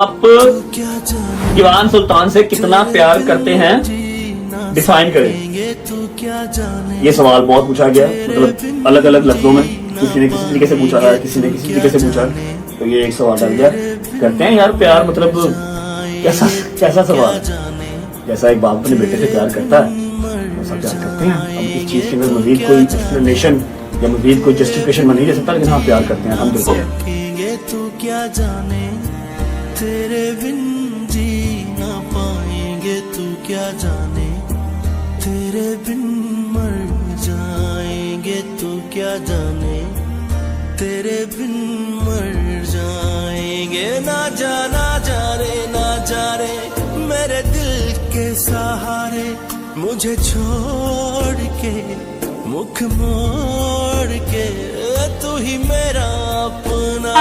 आप ईवान सुल्तान से कितना प्यार करते हैं, डिफाइन करें। ये सवाल बहुत पूछा गया, मतलब अलग अलग लफ्जों में, किसी ने किसी तरीके से पूछा है, किसी ने किसी तरीके से पूछा। तो ये एक सवाल डाल दिया, करते हैं यार प्यार, मतलब कैसा कैसा सवाल। जैसा एक बाप अपने बेटे से प्यार करता है वैसा प्यार करते हैं। अब इस चीज के अंदर मजीद कोई एक्सप्लेनेशन या मजीद कोई जस्टिफिकेशन नहीं दे सकता, लेकिन हाँ प्यार करते हैं हम बिल्कुल। तेरे बिन जी ना पाएंगे, तू क्या जाने, तेरे बिन मर जाएंगे, तू क्या जाने, तेरे बिन मर जाएंगे। ना जाना जा रे, ना जा रे मेरे दिल के सहारे, मुझे छोड़ के मुख मोड़ के, तू ही मेरा अपना।